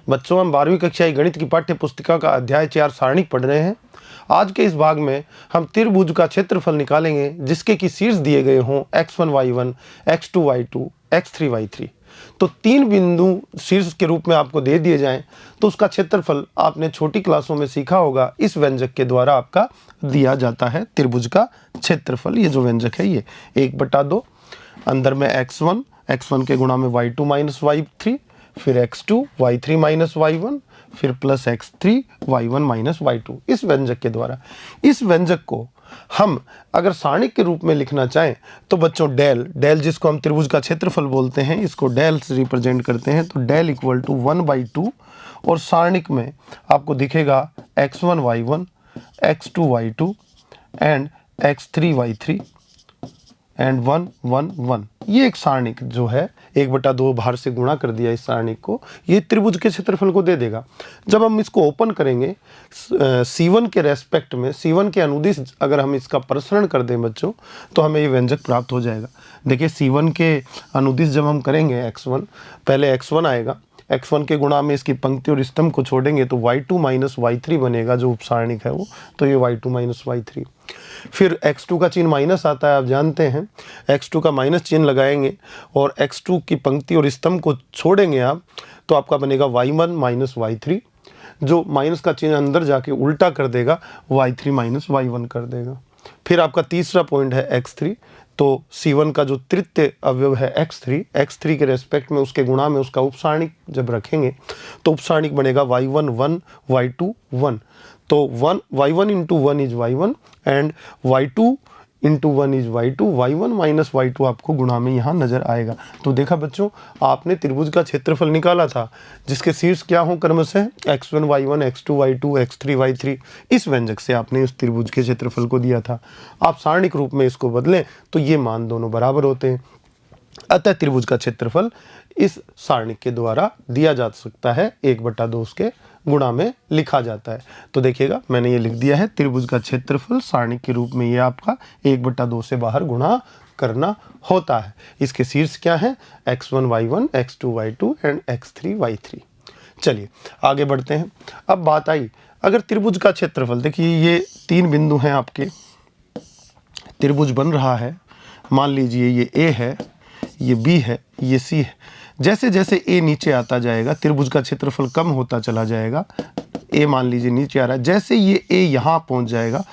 बच्चों, हम 12वीं कक्षा की गणित की पाठ्य पुस्तिका का अध्याय 4 सारणिक पढ़ रहे हैं। आज के इस भाग में हम त्रिभुज का क्षेत्रफल निकालेंगे जिसके कि शीर्ष दिए गए हों x1 y1, x2 y2, x3 y3। तो 3 बिंदु शीर्ष के रूप में आपको दे दिए जाएं तो उसका क्षेत्रफल आपने छोटी क्लासों में सीखा होगा, इस व्यंजक के द्वारा आपका दिया जाता है त्रिभुज का क्षेत्रफल। ये जो व्यंजक है ये 1/2, अंदर में x1 के गुणा में y2 माइनस y3, फिर x2 y3 माइनस y1, फिर plus x3 y1 minus y2। इस व्यंजक के द्वारा, इस व्यंजक को हम अगर सारणिक के रूप में लिखना चाहें तो बच्चों डेल जिसको हम त्रिभुज का क्षेत्रफल बोलते हैं, इसको डेल से रिप्रेजेंट करते हैं। तो डेल इक्वल टू 1/2 और सारणिक में आपको दिखेगा x1 y1, x2 y2 and x3 y3 and 1 1 1। ये एक सारणिक जो है 1/2 बाहर से गुणा कर दिया इस सारणिक को, ये त्रिभुज के क्षेत्रफल को दे देगा। जब हम इसको ओपन करेंगे C1 के रेस्पेक्ट में, C1 के अनुदिश अगर हम इसका प्रसरण कर दें बच्चों तो हमें ये व्यंजक प्राप्त हो जाएगा। देखिए C1 के अनुदिश जब हम करेंगे x1, पहले x1 आएगा, x1 के गुणा में इसकी पंक्ति और स्तंभ को छोड़ेंगे तो y2 माइनस y3 बनेगा, जो उपसारणिक है वो, तो ये y2 माइनस y3। फिर x2 का चिन्ह माइनस आता है, आप जानते हैं, x2 का माइनस चिन्ह लगाएंगे और x2 की पंक्ति और स्तंभ को छोड़ेंगे आप तो आपका बनेगा y1 माइनस y3, जो माइनस का चिन्ह अंदर जाके उल्टा कर देगा, y3 माइनस y1 कर देगा। फिर आपका तीसरा पॉइंट है x3, तो C1 का जो तृतीय अवयव है x3 के रेस्पेक्ट में उसके गुणा में उसका उपसारणिक जब रखेंगे तो उपसारणिक बनेगा y1 1, y2 1। तो y1 into 1 is y1 and y2 into 1 is y2, y1 minus y2 आपको गुणा में यहाँ नजर आएगा। तो देखा बच्चों, आपने त्रिभुज का क्षेत्रफल निकाला था जिसके शीर्ष क्या हो क्रमशः x1 y1, x2 y2, x3 y3। इस व्यंजक से आपने उस त्रिभुज के क्षेत्रफल को दिया था। आप सारणिक रूप में इसको बदलें तो ये मान दोनों बराबर होते हैं। अतः त्रिभुज का क्षेत्रफल इस सारणिक के द्वारा दिया जा सकता है, 1/2 उसके गुणा में लिखा जाता है। तो देखिएगा मैंने ये लिख दिया है, त्रिभुज का क्षेत्रफल सारणिक के रूप में ये आपका 1/2 से बाहर गुणा करना होता है। इसके शीर्ष क्या है, x1 y1, x2 y2 and x3 y3। चलिए आगे बढ़ते हैं। अब बात आई, अगर त्रिभुज का क्षेत्रफल, देखिए ये 3 बिंदु हैं आपके, त्रिभुज बन रहा है, मान लीजिए ये A है, ये B है, ये C है। जैसे जैसे A नीचे आता जाएगा त्रिभुज का क्षेत्रफल कम होता चला जाएगा। A मान लीजिए नीचे आ रहा है, जैसे ये A यहाँ पहुँच जाएगा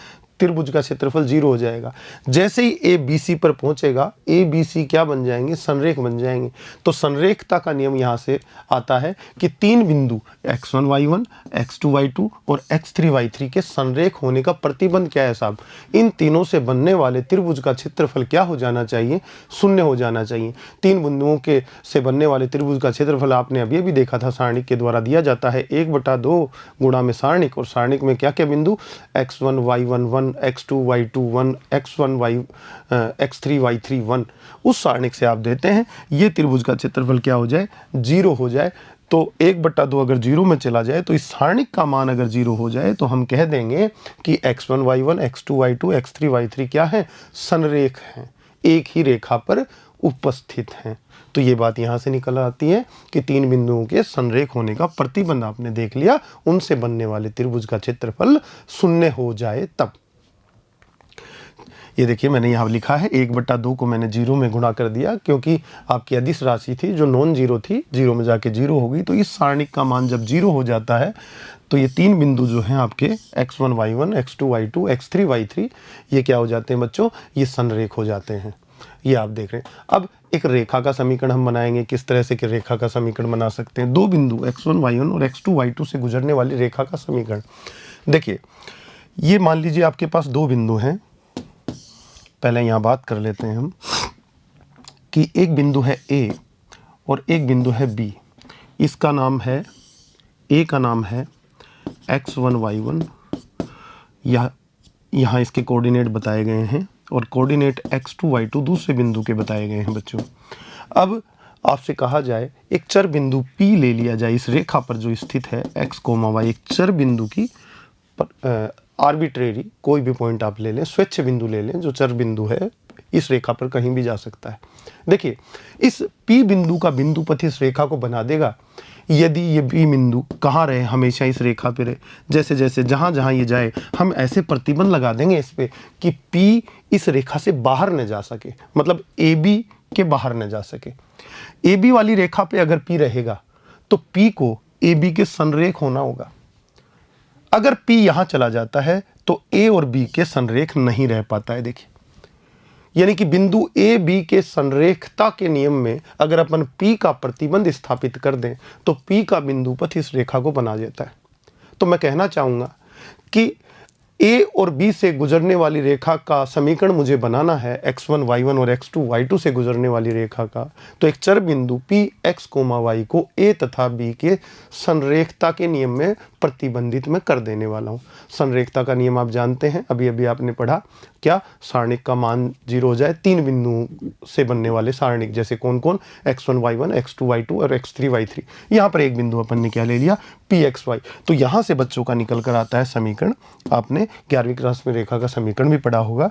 त्रिभुज का क्षेत्रफल 0 हो जाएगा। जैसे ही A BC पर पहुँचेगा, A BC क्या बन जाएंगे, संरेख बन जाएंगे। तो संरेखता का नियम यहाँ से आता है कि 3 बिंदु x1 y1, x2 y2 और x3 y3 के संरेख होने का प्रतिबंध क्या है साहब, इन तीनों से बनने वाले त्रिभुज का क्षेत्रफल क्या हो जाना चाहिए, 0 हो जाना चाहिए। 3 बिंदुओं के से बनने वाले त्रिभुज का क्षेत्रफल आपने अभी भी देखा था, सारणिक के द्वारा दिया जाता है 1/2 गुणा में सारणिक, और सारणिक में क्या क्या बिंदु, x1 y1 1, x2 y2 1, x3 y3 1। उस सारणिक से आप देते हैं ये त्रिभुज का क्षेत्रफल क्या हो जाए, 0 हो जाए। तो 1/2 अगर 0 में चला जाए तो इस सारणिक का मान अगर 0 हो जाए तो हम कह देंगे कि x1 y1, x2 y2, x3 y3 क्या है, संरेख हैं, एक ही रेखा पर उपस्थित हैं। तो ये बात यहाँ से निकल आती है कि 3 बिंदुओं के संरेख होने का प्रतिबंध आपने देख लिया, उनसे बनने वाले त्रिभुज का क्षेत्रफल 0 हो जाए तब। ये देखिए मैंने यहाँ लिखा है 1/2 को मैंने 0 में गुणा कर दिया, क्योंकि आपकी अदिश राशि थी जो नॉन जीरो थी, 0 में जाके 0 होगी। तो इस सारणिक का मान जब 0 हो जाता है तो ये 3 बिंदु जो हैं आपके x1 y1, x2 y2, x3 y3, ये क्या हो जाते हैं बच्चों, ये संरेख हो जाते हैं। ये आप देख रहे हैं। अब एक रेखा का समीकरण हम बनाएंगे, किस तरह से कि रेखा का समीकरण बना सकते हैं, 2 बिंदु x1 y1 और x2 y2 से गुजरने वाली रेखा का समीकरण। देखिए ये मान लीजिए आपके पास 2 बिंदु हैं, पहले यहाँ बात कर लेते हैं हम कि एक बिंदु है A और एक बिंदु है B। इसका नाम है, A का नाम है x1 y1, यहाँ इसके कोऑर्डिनेट बताए गए हैं, और कोऑर्डिनेट x2 y2 दूसरे बिंदु के बताए गए हैं बच्चों। अब आपसे कहा जाए एक चर बिंदु P ले लिया जाए इस रेखा पर जो स्थित है x, y, एक चर बिंदु की आर्बिट्रेरी कोई भी पॉइंट आप ले लें, स्वेच्छ बिंदु ले लें जो चर बिंदु है, इस रेखा पर कहीं भी जा सकता है। देखिए इस P बिंदु का बिंदु पथ इस रेखा को बना देगा। यदि ये बी बिंदु कहाँ रहे, हमेशा इस रेखा पे रहे, जैसे जैसे जहाँ जहाँ ये जाए हम ऐसे प्रतिबंध लगा देंगे इस पे कि पी इस रेखा से बाहर न जा सके, मतलब ए बी के बाहर न जा सके। ए बी वाली रेखा पे अगर पी रहेगा तो पी को ए बी के संरेख होना होगा। अगर पी यहां चला जाता है तो ए और बी के संरेख नहीं रह पाता है। देखिए, यानी कि बिंदु ए बी के संरेखता के नियम में अगर अपन पी का प्रतिबंध स्थापित कर दें तो पी का बिंदु पथ इस रेखा को बना देता है। तो मैं कहना चाहूंगा कि ए और बी से गुजरने वाली रेखा का समीकरण मुझे बनाना है, x1 y1 और x2 y2 से गुजरने वाली रेखा का, तो एक चर बिंदु p x, y को a तथा b के संरेखता के नियम में प्रतिबंधित मैं कर देने वाला हूँ। संरेखता का नियम आप जानते हैं, अभी अभी आपने पढ़ा, क्या सारणिक का मान 0 हो जाए, 3 बिंदुओं से बनने वाले सारणिक, जैसे कौन कौन, x1 y1, x2 y2 और x3 y3। यहाँ पर एक बिंदु अपन ने क्या ले लिया, pxy। तो यहाँ से बच्चों का निकल कर आता है समीकरण, आपने 11वीं क्लास में रेखा का समीकरण भी पढ़ा होगा।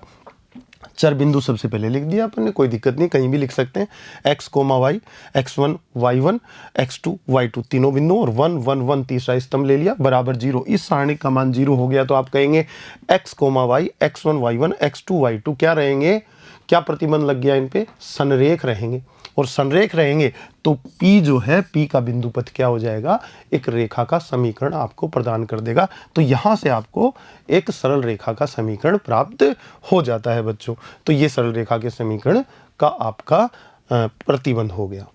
चर बिंदु सबसे पहले लिख दिया अपन ने, कोई दिक्कत नहीं, कहीं भी लिख सकते हैं, x, y, x1 y1 x2 y2 तीनों बिंदु, और 1 1 1 तीसरा स्तंभ ले लिया, बराबर 0। इस सारणिक का मान 0 हो गया तो आप कहेंगे x, y x1 y1 x2 y2 क्या रहेंगे, क्या प्रतिबंध लग गया इन पे, संरेख रहेंगे। और संरेख रहेंगे तो P जो है, P का बिंदु पथ क्या हो जाएगा, एक रेखा का समीकरण आपको प्रदान कर देगा। तो यहां से आपको एक सरल रेखा का समीकरण प्राप्त हो जाता है बच्चों। तो ये सरल रेखा के समीकरण का आपका प्रतिबंध हो गया।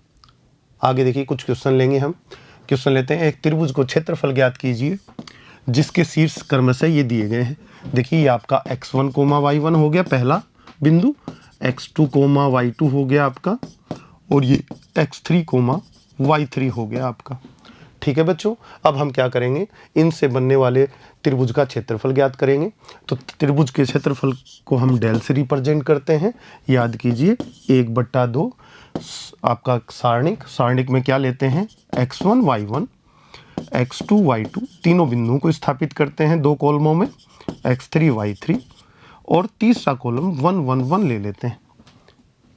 आगे देखिए, कुछ क्वेश्चन लेंगे हम। क्वेश्चन लेते हैं, एक त्रिभुज को क्षेत्रफल ज्ञात कीजिए जिसके शीर्ष क्रमशः ये दिए गए हैं। देखिए, ये आपका x1, y1 हो गया पहला बिंदु, x2, y2 हो गया आपका, और ये x3, y3 हो गया आपका। ठीक है बच्चों, अब हम क्या करेंगे, इनसे बनने वाले त्रिभुज का क्षेत्रफल ज्ञात करेंगे। तो त्रिभुज के क्षेत्रफल को हम डेल से रिप्रेजेंट करते हैं, याद कीजिए 1/2 आपका सारणिक में क्या लेते हैं, x1 y1 x2 y2 तीनों बिंदुओं को स्थापित करते हैं 2 कॉलमों में, x3 y3, और तीसरा कॉलम 1 1 1 ले लेते हैं।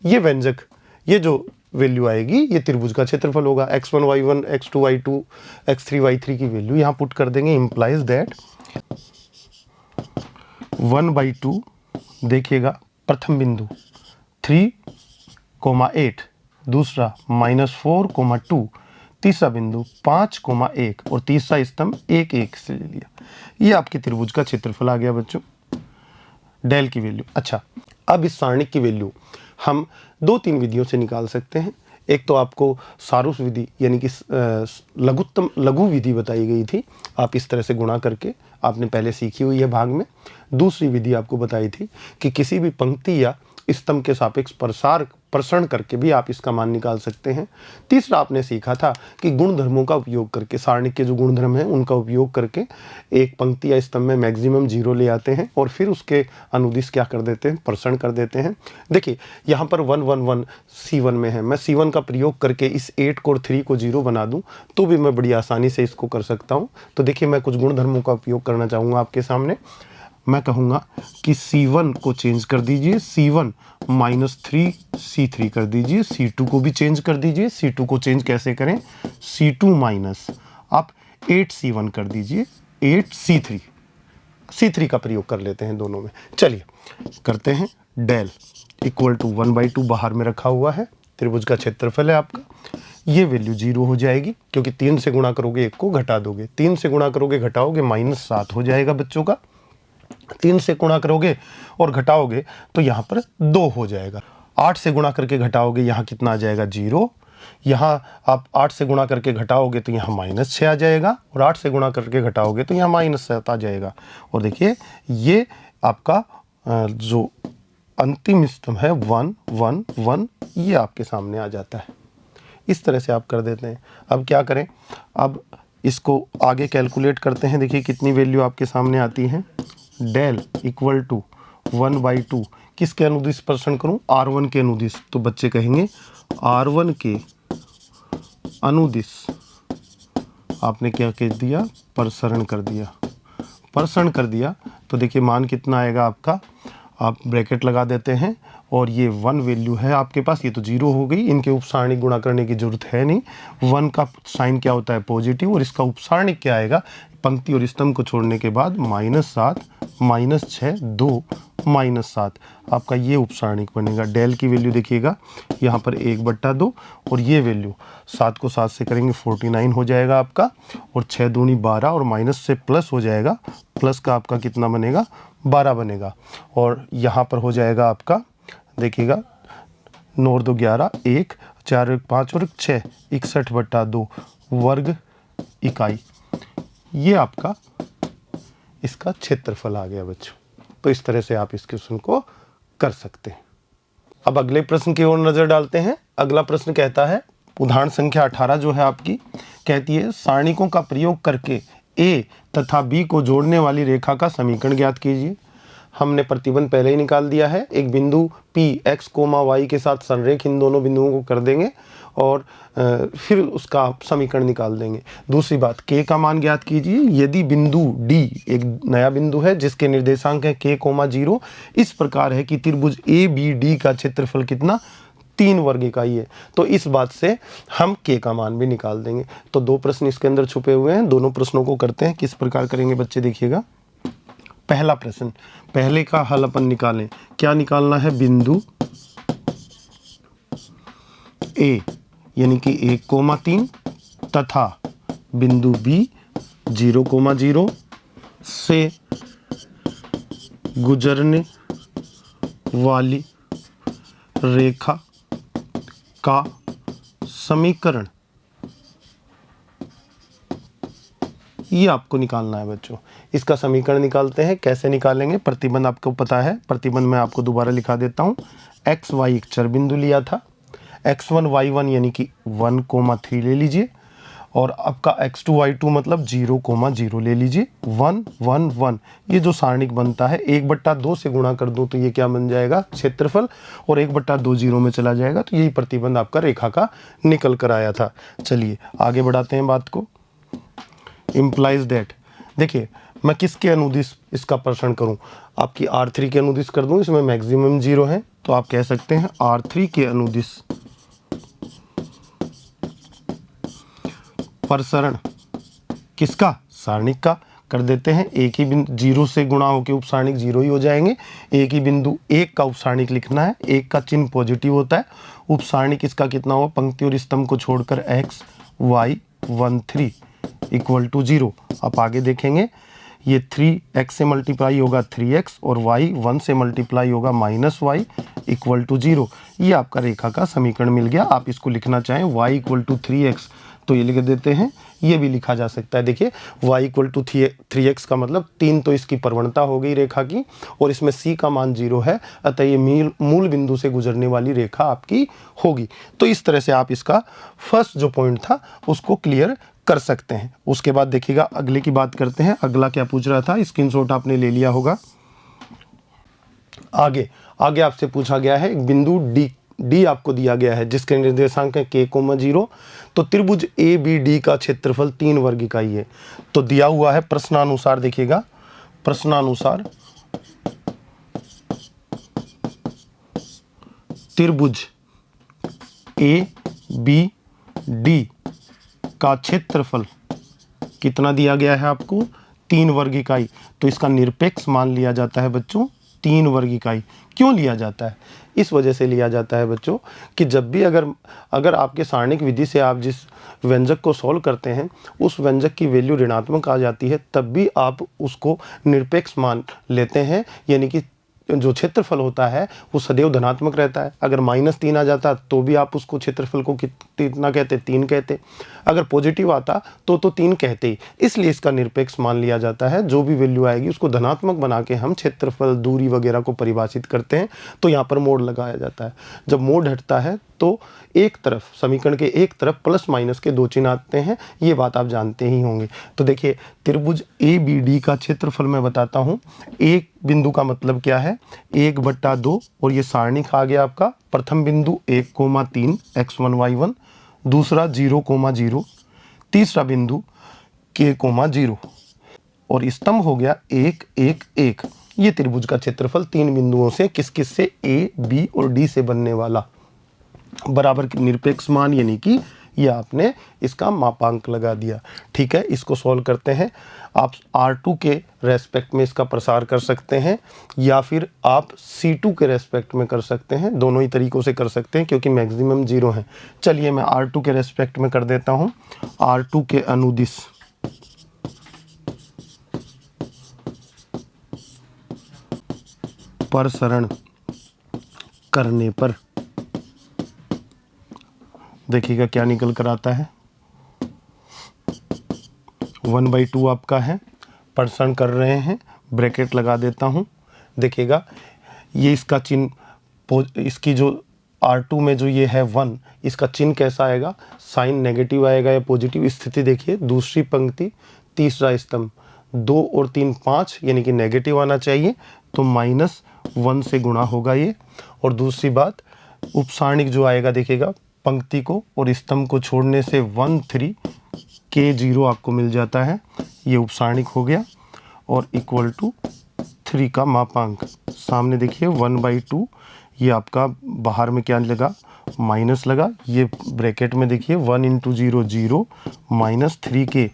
ये व्यंजक, ये जो वैल्यू आएगी ये त्रिभुज का क्षेत्रफल होगा। x1 y1 x2 y2 x3 y3 की वैल्यू यहाँ पुट कर देंगे, इंप्लाइज दैट 1/2, देखिएगा प्रथम बिंदु 3, 8, दूसरा -4, 2, तीसरा बिंदु 5, 1, और तीसरा स्तंभ 1 1 से ले लिया। ये आपके त्रिभुज का क्षेत्रफल आ गया बच्चों, डेल की वैल्यू। अच्छा, अब इस सारणिक की वैल्यू हम 2-3 विधियों से निकाल सकते हैं। एक तो आपको सारूस विधि यानी कि लघु विधि बताई गई थी, आप इस तरह से गुणा करके आपने पहले सीखी हुई है भाग में। दूसरी विधि आपको बताई थी कि किसी भी पंक्ति या स्तंभ के सापेक्ष प्रसरण करके भी आप इसका मान निकाल सकते हैं। तीसरा आपने सीखा था कि गुणधर्मों का उपयोग करके, सारणिक के जो गुणधर्म हैं उनका उपयोग करके एक पंक्ति या स्तंभ में मैक्सिमम 0 ले आते हैं और फिर उसके अनुदिश क्या कर देते हैं, प्रसरण कर देते हैं। देखिए यहाँ पर 1 1 1 C1 में है, मैं C1 का प्रयोग करके इस 8 को और 3 को 0 बना दूं तो भी मैं बड़ी आसानी से इसको कर सकता हूँ। तो देखिए, मैं कुछ गुणधर्मों का उपयोग करना चाहूँगा आपके सामने। मैं कहूँगा कि C1 को चेंज कर दीजिए, C1 -3 C3 कर दीजिए, C2 को भी चेंज कर दीजिए। C2 को चेंज कैसे करें, C2 माइनस आप 8 C1 कर दीजिए, 8 C3 का प्रयोग कर लेते हैं दोनों में। चलिए करते हैं, डेल इक्वल टू 1/2 बाहर में रखा हुआ है, त्रिभुज का क्षेत्रफल है आपका। ये वैल्यू 0 हो जाएगी क्योंकि 3 से गुणा करोगे 1 को घटा दोगे, 3 से गुणा करोगे घटाओगे -7 हो जाएगा बच्चों का। 3 से गुणा करोगे और घटाओगे तो यहाँ पर 2 हो जाएगा। 8 से गुणा करके घटाओगे, यहाँ कितना आ जाएगा 0। यहाँ आप 8 से गुणा करके घटाओगे तो यहाँ -6 आ जाएगा, और 8 से गुणा करके घटाओगे तो यहाँ -7 आ जाएगा। और देखिए ये आपका जो अंतिम स्तंभ है 1 1 1, ये आपके सामने आ जाता है। इस तरह से आप कर देते हैं। अब क्या करें, अब इसको आगे कैलकुलेट करते हैं। देखिए कितनी वैल्यू आपके सामने आती है, डेल इक्वल टू 1/2 किसके अनुदिश प्रसरण करूं, R1 के अनुदिश। तो बच्चे कहेंगे R1 के अनुदिश आपने क्या कह दिया, प्रसरण कर दिया। प्रसरण कर दिया तो देखिए मान कितना आएगा आपका, आप ब्रैकेट लगा देते हैं और ये 1 वैल्यू है आपके पास, ये तो 0 हो गई, इनके उपसारणिक गुणा करने की जरूरत है नहीं। 1 का साइन क्या होता है, पॉजिटिव, और इसका उपसारणिक क्या आएगा, पंक्ति और स्तंभ को छोड़ने के बाद -7 -6 2 -7, आपका ये उपसारणिक बनेगा। डेल की वैल्यू देखिएगा यहाँ पर 1/2, और ये वैल्यू 7 को 7 से करेंगे 49 हो जाएगा आपका, और 6 दूनी 12, और माइनस से प्लस हो जाएगा, प्लस का आपका कितना बनेगा, 12 बनेगा। और यहाँ पर हो जाएगा आपका, देखिएगा 9 और 2 11, 1 4 1 5 और 6, 61/2 वर्ग इकाई। ये आपका इसका क्षेत्रफल आ गया बच्चों। तो इस तरह से आप इस क्वेश्चन को कर सकते हैं। अब अगले प्रश्न की ओर नजर डालते हैं। अगला प्रश्न कहता है, उदाहरण संख्या 18 जो है आपकी, कहती है सारणिकों का प्रयोग करके ए तथा बी को जोड़ने वाली रेखा का समीकरण ज्ञात कीजिए। हमने प्रतिबंध पहले ही निकाल दिया है। एक बिंदु P x, y के साथ संरेख इन दोनों बिंदुओं को कर देंगे और फिर उसका समीकरण निकाल देंगे। दूसरी बात, k का मान ज्ञात कीजिए। यदि बिंदु D एक नया बिंदु है जिसके निर्देशांक है k, 0 इस प्रकार है कि त्रिभुज ABD का क्षेत्रफल कितना, 3 वर्ग इकाई है, तो इस बात से हम k का मान भी निकाल देंगे। तो 2 प्रश्न इसके अंदर छुपे हुए हैं, दोनों प्रश्नों को करते हैं। किस प्रकार करेंगे बच्चे, देखिएगा। पहला प्रश्न, पहले का हल अपन निकालें। क्या निकालना है, बिंदु A यानी कि 1,3 तथा बिंदु B 0,0 से गुजरने वाली रेखा का समीकरण, ये आपको निकालना है बच्चों। इसका समीकरण निकालते हैं। कैसे निकालेंगे, प्रतिबंध आपको पता है, प्रतिबंध मैं आपको दोबारा लिखा देता हूँ। x y एक चर बिंदु लिया था, x1 y1 यानी कि 1,3 ले लीजिए, और आपका x2 y2 मतलब 0,0 ले लीजिए। 1 1 1 ये जो सारणिक बनता है 1/2 से गुणा कर दूं तो ये क्या बन जाएगा, क्षेत्रफल, और 1/2 0 में चला जाएगा, तो यही प्रतिबंध आपका रेखा का निकल कर आया था। चलिए आगे बढ़ाते हैं बात को। इम्प्लाइज दैट, देखिए मैं किसके अनुदिश इसका प्रश्न करूं, आपकी R3 के अनुदिश कर दूं, इसमें मैक्सिमम 0 है, तो आप कह सकते हैं R3 के अनुदिश प्रसरण किसका, सारणिक का। कर देते हैं, एक ही बिंदु 0 से गुणा होकर उपसारणिक 0 ही हो जाएंगे। एक ही बिंदु 1 का उपसारणिक लिखना है, 1 का चिन्ह पॉजिटिव होता है। उपसारणिक इसका कितना हुआ, पंक्ति और स्तंभ को छोड़कर x y 1 3 = 0। आप आगे देखेंगे, ये 3x से मल्टीप्लाई होगा 3x, और y 1 से मल्टीप्लाई होगा -y = 0। ये आपका रेखा का समीकरण मिल गया। आप इसको लिखना चाहें y = 3x तो ये लिख देते हैं, ये भी लिखा जा सकता है। देखिए y = 3x का मतलब 3 तो इसकी प्रवणता हो गई रेखा की, और इसमें c का मान 0 है, अतः ये मूल बिंदु से गुजरने वाली रेखा आपकी होगी। तो इस तरह से आप इसका फर्स्ट जो पॉइंट था उसको क्लियर कर सकते हैं। उसके बाद देखिएगा अगले की बात करते हैं। अगला क्या पूछ रहा था, स्क्रीनशॉट आपने ले लिया होगा। आगे आपसे पूछा गया है, एक बिंदु D आपको दिया गया है जिसके निर्देशांक है k, 0, तो त्रिभुज ABD का क्षेत्रफल 3 वर्ग इकाई है। तो दिया हुआ है प्रश्नानुसार, देखिएगा प्रश्नानुसार त्रिभुज ABD का क्षेत्रफल कितना दिया गया है आपको, 3 वर्ग इकाई। तो इसका निरपेक्ष मान लिया जाता है बच्चों 3 वर्ग इकाई। क्यों लिया जाता है, इस वजह से लिया जाता है बच्चों कि जब भी अगर आपके सारणिक विधि से आप जिस व्यंजक को सॉल्व करते हैं उस व्यंजक की वैल्यू ऋणात्मक आ जाती है, तब भी आप उसको निरपेक्ष मान लेते हैं, यानी कि जो क्षेत्रफल होता है वो सदैव धनात्मक रहता है। अगर -3 आ जाता तो भी आप उसको क्षेत्रफल को कितना कहते, 3 कहते। अगर पॉजिटिव आता तो 3 कहते ही। इसलिए इसका निरपेक्ष मान लिया जाता है। जो भी वैल्यू आएगी उसको धनात्मक बना के हम क्षेत्रफल, दूरी वगैरह को परिभाषित करते हैं, तो यहाँ पर मोड़ लगाया जाता है। जब मोड़ हटता है तो एक तरफ, समीकरण के एक तरफ प्लस माइनस के 2 चिन्ह आते हैं, ये बात आप जानते ही होंगे। तो देखिए त्रिभुज ABD का क्षेत्रफल मैं बताता हूँ। एक बिंदु का मतलब क्या है, 1/2, और ये सारणिक आ गया आपका। प्रथम बिंदु 1,3 x1 y1, दूसरा 0,0, तीसरा बिंदु k, 0, और स्तंभ हो गया 1 1 1। ये त्रिभुज का क्षेत्रफल 3 बिंदुओं से किस किस से, ए, बी और डी से बनने वाला बराबर निरपेक्ष मान, यानी कि ये आपने इसका मापांक लगा दिया। ठीक है, इसको सॉल्व करते हैं। आप R2 के रेस्पेक्ट में इसका प्रसार कर सकते हैं या फिर आप C2 के रेस्पेक्ट में कर सकते हैं, दोनों ही तरीकों से कर सकते हैं क्योंकि मैक्सिमम 0 है। चलिए मैं R2 के रेस्पेक्ट में कर देता हूँ। R2 के अनुदिश प्रसरण करने पर देखिएगा क्या निकल कर आता है। 1/2 आपका है, प्रसरण कर रहे हैं, ब्रैकेट लगा देता हूँ। देखिएगा ये इसका चिन्ह, इसकी जो R2 में जो ये है 1, इसका चिन्ह कैसा आएगा, साइन नेगेटिव आएगा या पॉजिटिव। स्थिति देखिए, दूसरी पंक्ति तीसरा स्तंभ 2 और 3 5, यानी कि नेगेटिव आना चाहिए, तो -1 से गुणा होगा ये। और दूसरी बात, उपसारणिक जो आएगा देखिएगा, पंक्ति को और स्तंभ को छोड़ने से 1 3 K0 आपको मिल जाता है, ये उपसारणिक हो गया। और इक्वल टू 3 का मापांक सामने देखिए 1/2, ये आपका बाहर में क्या लगा, माइनस लगा, ये ब्रैकेट में देखिए 1 × 0 0 -3K,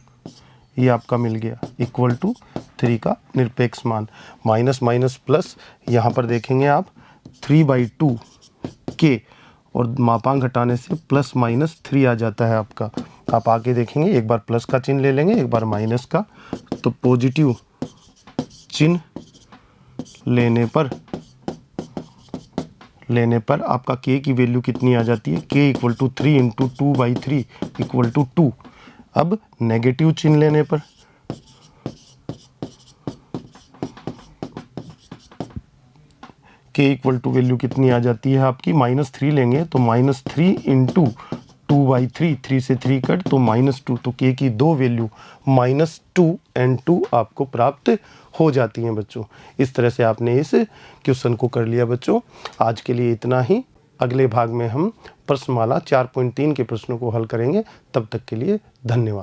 ये आपका मिल गया, इक्वल टू 3 का निरपेक्ष मान। माइनस माइनस प्लस, यहाँ पर देखेंगे आप 3/2 K और मापांक हटाने से +-3 आ जाता है आपका। आप आगे देखेंगे, एक बार प्लस का चिन्ह ले लेंगे, एक बार माइनस का, तो पॉजिटिव चिन्ह लेने पर आपका K की वैल्यू कितनी आ जाती है, K = 3 × 2/3 = 2। अब नेगेटिव चिन्ह लेने पर K = वैल्यू कितनी आ जाती है आपकी, -3 लेंगे तो -3 × 2/3, 3 से 3 कट तो -2, तो K की दो वैल्यू -2 और 2 आपको प्राप्त हो जाती हैं बच्चों। इस तरह से आपने इस क्वेश्चन को कर लिया बच्चों। आज के लिए इतना ही। अगले भाग में हम प्रश्नमाला 4.3 के प्रश्नों को हल करेंगे। तब तक के लिए धन्यवाद।